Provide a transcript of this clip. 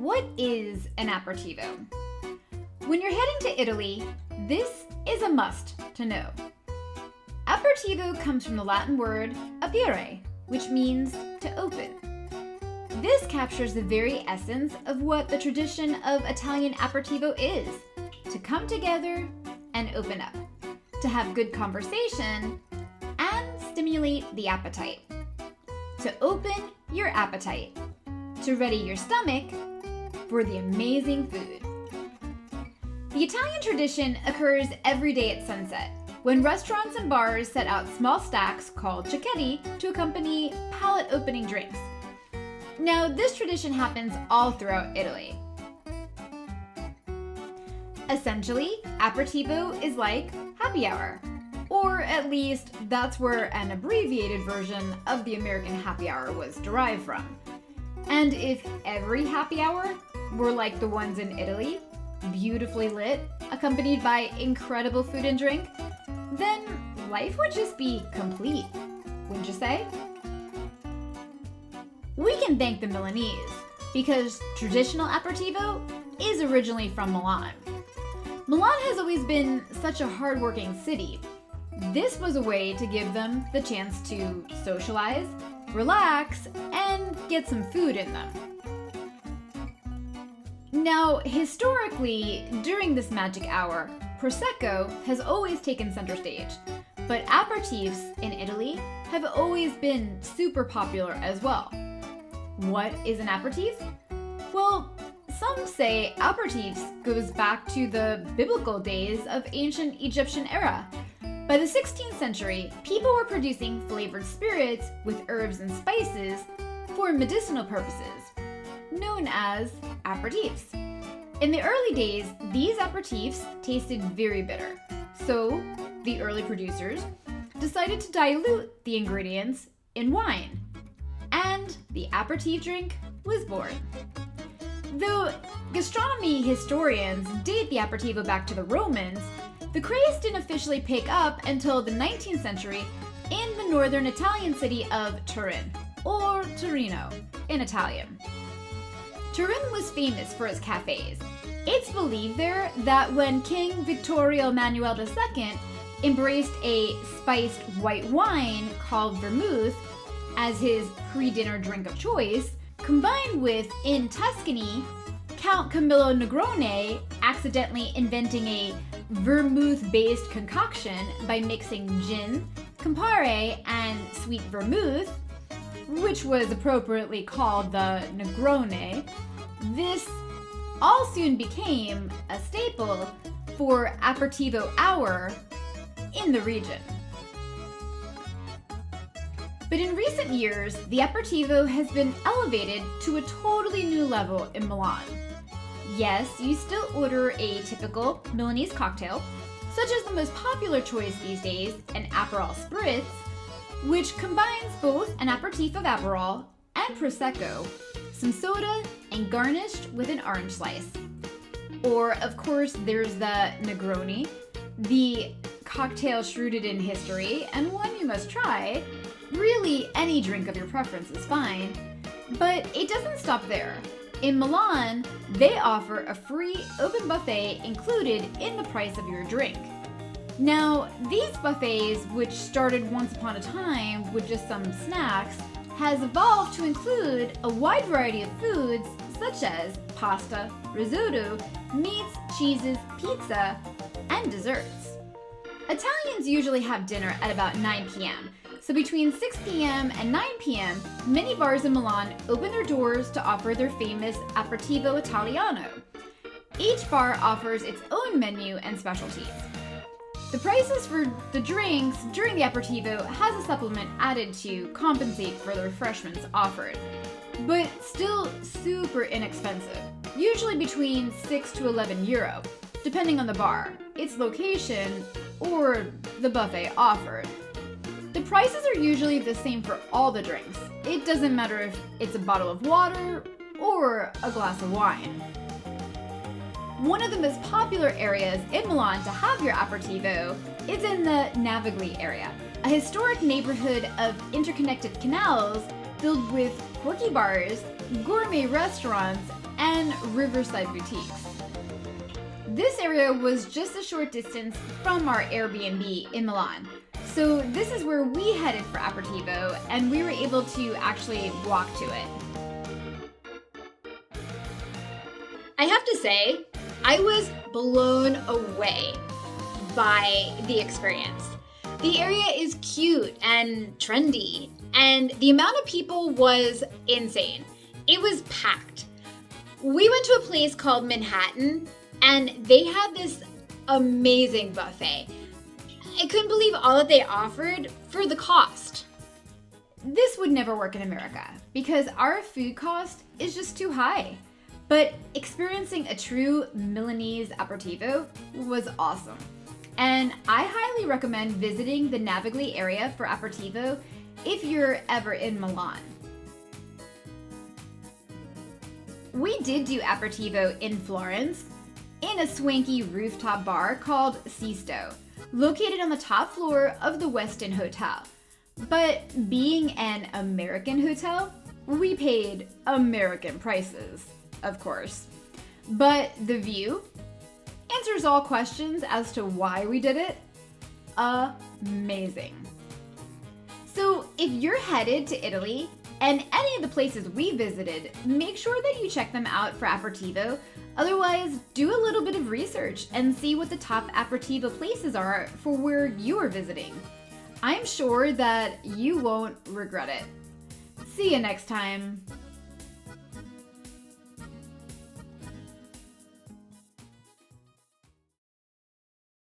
what is an aperitivo? When you're heading to Italy, this is a must to know. Aperitivo comes from the Latin word aperire, which means to open. This captures the very essence of what the tradition of Italian aperitivo is: to come together and open up, to have good conversation, and stimulate the appetite. To open your appetite, to ready your stomach for the amazing food. The Italian tradition occurs every day at sunset, when restaurants and bars set out small stacks called cicchetti to accompany palate-opening drinks. Now, this tradition happens all throughout Italy. Essentially, aperitivo is like happy hour, or at least that's where an abbreviated version of the American happy hour was derived from. And if every happy hour were like the ones in Italy, beautifully lit, accompanied by incredible food and drink, then life would just be complete, wouldn't you say? We can thank the Milanese, because traditional aperitivo is originally from Milan. Milan has always been such a hardworking city. This was a way to give them the chance to socialize, relax, and get some food in them. Now, historically, during this magic hour, Prosecco has always taken center stage, but aperitifs in Italy have always been super popular as well. What is an aperitif? Well, some say aperitifs goes back to the biblical days of ancient Egyptian era. By the 16th century, people were producing flavored spirits with herbs and spices for medicinal purposes, known as aperitifs. In the early days, these aperitifs tasted very bitter, so the early producers decided to dilute the ingredients in wine, and the aperitif drink was born. Though gastronomy historians date the aperitivo back to the Romans, the craze didn't officially pick up until the 19th century in the northern Italian city of Turin, or Torino in Italian. Turin was famous for its cafes. It's believed there that when King Vittorio Emanuele II embraced a spiced white wine called vermouth as his pre-dinner drink of choice, combined with, in Tuscany, Count Camillo Negroni accidentally inventing a vermouth-based concoction by mixing gin, Campari, and sweet vermouth, which was appropriately called the Negroni, this all soon became a staple for aperitivo hour in the region. But in recent years, the aperitivo has been elevated to a totally new level in Milan. Yes, you still order a typical Milanese cocktail, such as the most popular choice these days, an Aperol Spritz, which combines both an aperitif of Aperol and Prosecco, some soda, and garnished with an orange slice. Or, of course, there's the Negroni, the cocktail rooted in history, and one you must try. Really, any drink of your preference is fine, but it doesn't stop there. In Milan, they offer a free open buffet included in the price of your drink. Now, these buffets, which started once upon a time with just some snacks, has evolved to include a wide variety of foods such as pasta, risotto, meats, cheeses, pizza, and desserts. Italians usually have dinner at about 9 p.m., so between 6 p.m. and 9 p.m., many bars in Milan open their doors to offer their famous Aperitivo Italiano. Each bar offers its own menu and specialties. The prices for the drinks during the aperitivo has a supplement added to compensate for the refreshments offered, but still super inexpensive, usually between 6 to 11 euro, depending on the bar, its location, or the buffet offered. The prices are usually the same for all the drinks. It doesn't matter if it's a bottle of water or a glass of wine. One of the most popular areas in Milan to have your aperitivo is in the Navigli area, a historic neighborhood of interconnected canals filled with quirky bars, gourmet restaurants, and riverside boutiques. This area was just a short distance from our Airbnb in Milan. So this is where we headed for Aperitivo, and we were able to actually walk to it. I have to say, I was blown away by the experience. The area is cute and trendy, and the amount of people was insane. It was packed. We went to a place called Manhattan, and they had this amazing buffet. I couldn't believe all that they offered for the cost. This would never work in America because our food cost is just too high. But experiencing a true Milanese aperitivo was awesome. And I highly recommend visiting the Navigli area for Aperitivo if you're ever in Milan. We did do Aperitivo in Florence in a swanky rooftop bar called Sisto, located on the top floor of the Westin Hotel. But being an American hotel, we paid American prices, of course. But the view answers all questions as to why we did it. Amazing. So if you're headed to Italy and any of the places we visited, make sure that you check them out for Aperitivo. Otherwise, do a little bit of research and see what the top Aperitivo places are for where you are visiting. I'm sure that you won't regret it. See you next time.